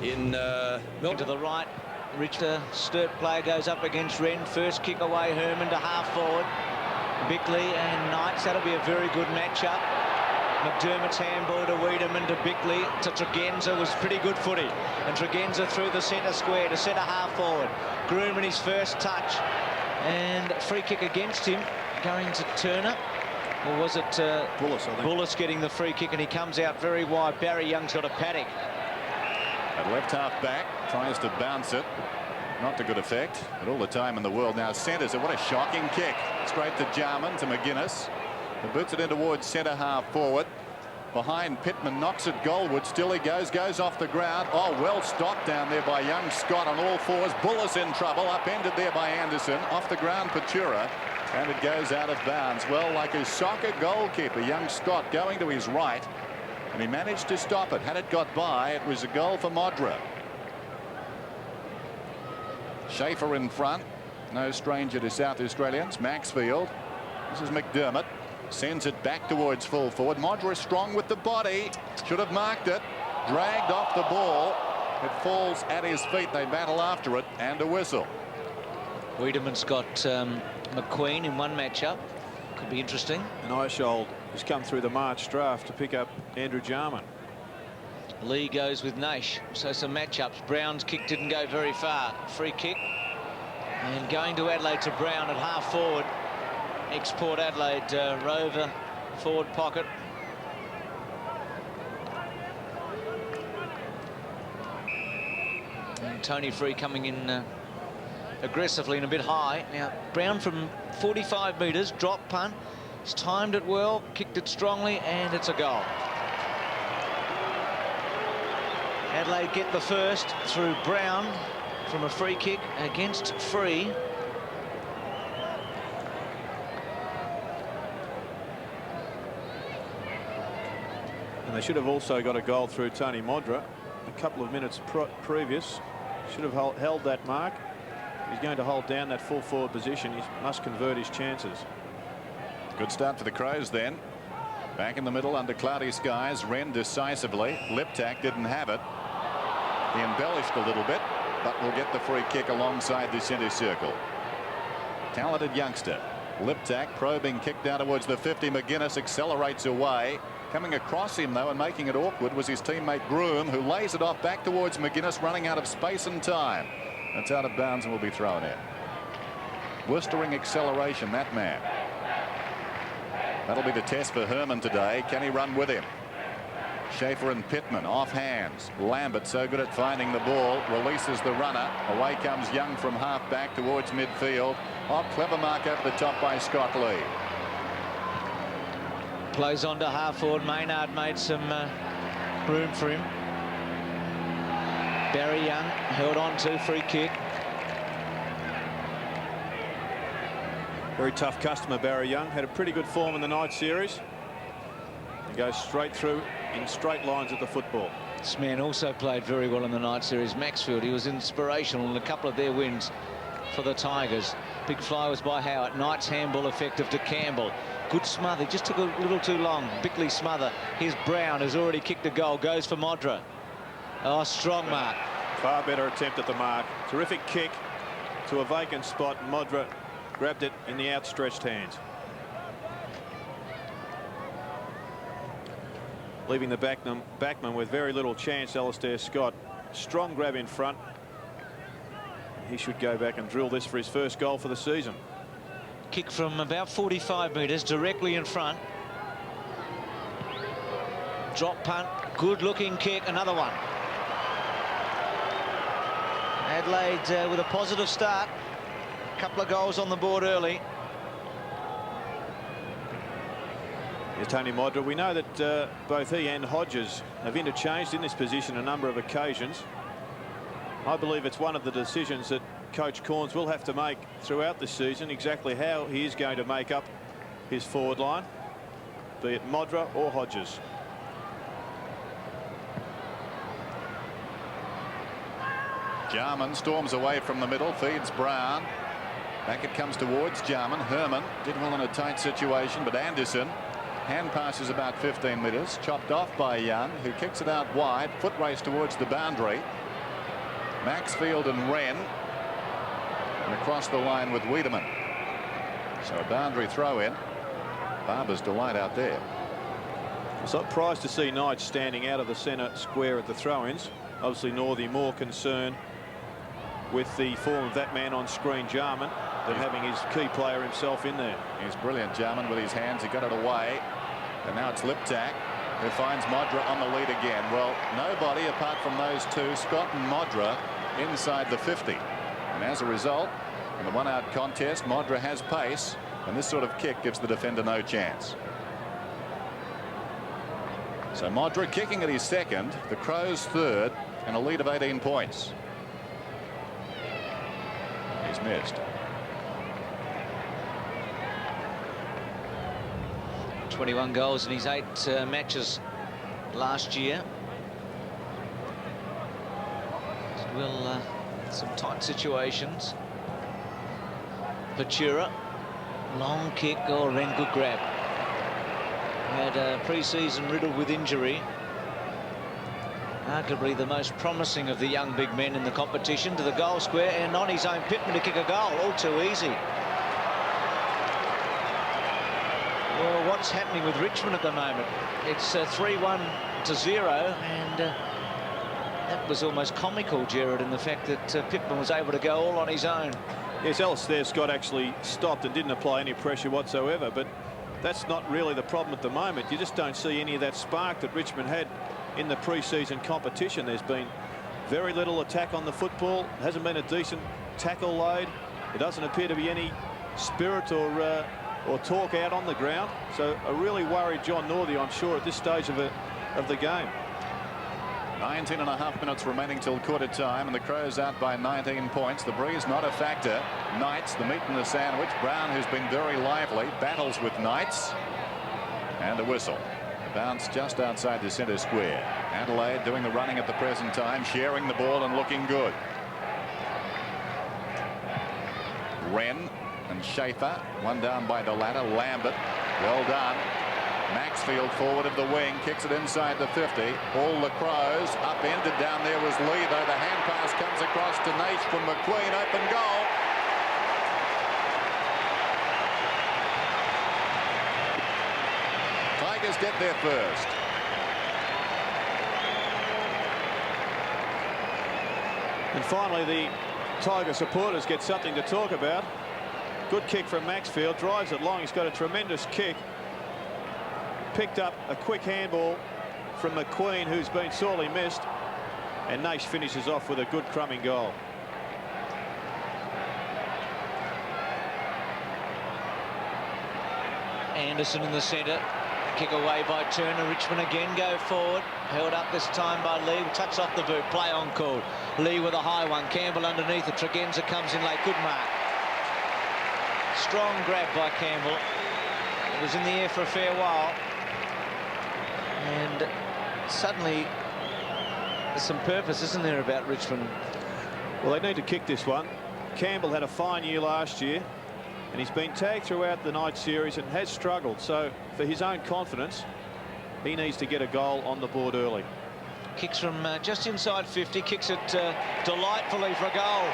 in To the right, Richard Sturt player goes up against Wren. First kick away, Herman to half forward. Bickley and Knights, that'll be a very good matchup. McDermott's handball to Wiedemann, to Bickley, to Tregenza was pretty good footy. And Tregenza through the centre square to centre half forward. Groom in his first touch. And free kick against him, going to Turner. Or was it Bullis, I think. Bullis getting the free kick, and he comes out very wide. Barry Young's got a paddock. At left half back, tries to bounce it. Not to good effect, but all the time in the world. Now centres it. What a shocking kick. Straight to Jarman, to McGuinness. He boots it in towards centre half forward. Behind Pittman, knocks it goalward. Still he goes off the ground. Oh, well stopped down there by young Scott on all fours. Bullis in trouble, upended there by Anderson. Off the ground, Patura, and it goes out of bounds. Well, like a soccer goalkeeper, young Scott going to his right, and he managed to stop it. Had it got by, it was a goal for Modra. Schaefer in front, no stranger to South Australians. Maxfield, this is McDermott, sends it back towards full forward. Modra strong with the body, should have marked it, dragged off the ball. It falls at his feet. They battle after it, and a whistle. Wiedemann's got McQueen in one matchup. Could be interesting. And Eishold has come through the March draft to pick up Andrew Jarman. Lee goes with Naish. So some matchups. Brown's kick didn't go very far. Free kick. And going to Adelaide to Brown at half forward. Ex-Port Adelaide Rover forward pocket. And Tony Free coming in aggressively and a bit high. Now Brown from 45 metres, drop punt. He's timed it well, kicked it strongly, and it's a goal. Adelaide get the first through Brown from a free kick against Free. And they should have also got a goal through Tony Modra a couple of minutes previous. Should have held that mark. He's going to hold down that full forward position. He must convert his chances. Good start for the Crows then. Back in the middle under cloudy skies. Wren decisively. Liptak didn't have it. He embellished a little bit, but will get the free kick alongside the centre circle. Talented youngster. Liptak probing, kick down towards the 50. McGuinness accelerates away. Coming across him though and making it awkward was his teammate Groom, who lays it off back towards McGuinness, running out of space and time. That's out of bounds and will be thrown in. Blistering acceleration, that man. That'll be the test for Herman today. Can he run with him? Schaefer and Pittman off hands. Lambert so good at finding the ball, releases the runner. Away comes Young from half back towards midfield. Oh, clever mark over the top by Scott Lee. Plays on to half forward. Maynard made some room for him. Barry Young held on to, free kick. Very tough customer, Barry Young. Had a pretty good form in the night series. He goes straight through in straight lines at the football. This man also played very well in the night series. Maxfield, he was inspirational in a couple of their wins for the Tigers. Big fly was by Howard. Knight's handball effective to Campbell. Good smother, just took a little too long. Bickley smother. Here's Brown, who's already kicked a goal, goes for Modra. Oh, strong mark. Far better attempt at the mark. Terrific kick to a vacant spot. Modra grabbed it in the outstretched hands. Leaving the backman with very little chance. Alistair Scott, strong grab in front. He should go back and drill this for his first goal for the season. Kick from about 45 metres, directly in front. Drop punt, good looking kick, another one. Adelaide with a positive start. A couple of goals on the board early. Here's Tony Modra. We know that both he and Hodges have interchanged in this position a number of occasions. I believe it's one of the decisions that Coach Corns will have to make throughout this season, exactly how he is going to make up his forward line, be it Modra or Hodges. Jarman storms away from the middle, feeds Brown. Back it comes towards Jarman. Herman did well in a tight situation, but Anderson, hand passes about 15 metres, chopped off by Young, who kicks it out wide. Foot race towards the boundary. Maxfield and Wren. And across the line with Wiedemann. So a boundary throw in. Barber's delight out there. Surprised to see Knight standing out of the centre square at the throw-ins. Obviously Northey more concerned with the form of that man on screen, Jarman, than having his key player himself in there. He's brilliant, Jarman, with his hands. He got it away. And now it's Liptak who finds Modra on the lead again. Well, nobody apart from those two, Scott and Modra, inside the 50. And as a result, in the one-out contest, Modra has pace, and this sort of kick gives the defender no chance. So Modra kicking at his second, the Crows third, and a lead of 18 points. He's missed. 21 goals in his 8 matches last year. Will some tight situations. Ventura, long kick, or then good grab. Had a pre-season riddled with injury. Arguably the most promising of the young big men in the competition, to the goal square, and on his own Pittman to kick a goal. All too easy. Well, what's happening with Richmond at the moment? It's 3-1 to 0, and that was almost comical, Gerard, in the fact that Pittman was able to go all on his own. Yes, Alistair Scott actually stopped and didn't apply any pressure whatsoever, but that's not really the problem at the moment. You just don't see any of that spark that Richmond had in the pre-season competition. There's been very little attack on the football. It hasn't been a decent tackle load. There doesn't appear to be any spirit or talk out on the ground. So a really worried John Northey, I'm sure, at this stage of the game. 19.5 minutes remaining till quarter time, and the Crows out by 19 points. The breeze not a factor. Knights, the meat in the sandwich. Brown, who's been very lively, battles with Knights. And a whistle. A bounce just outside the centre square. Adelaide doing the running at the present time, sharing the ball and looking good. Wren and Schaefer, one down by the ladder. Lambert, well done. Maxfield forward of the wing, kicks it inside the 50. All the Crows upended. Down there was Lee, though the hand pass comes across to Naish from McQueen. Open goal. Tigers get there first. And finally, the Tiger supporters get something to talk about. Good kick from Maxfield, drives it long. He's got a tremendous kick. Picked up a quick handball from McQueen, who's been sorely missed, and Naish finishes off with a good crumbing goal. Anderson in the centre, kick away by Turner. Richmond again go forward, held up this time by Lee. Touch off the boot, play on call. Lee with a high one, Campbell underneath it. Tregenza comes in late, good mark. Strong grab by Campbell. It was in the air for a fair while. And suddenly there's some purpose, isn't there, about Richmond? Well, they need to kick this one. Campbell had a fine year last year, and he's been tagged throughout the night series and has struggled. So for his own confidence, he needs to get a goal on the board early. Kicks from just inside 50, kicks it delightfully for a goal.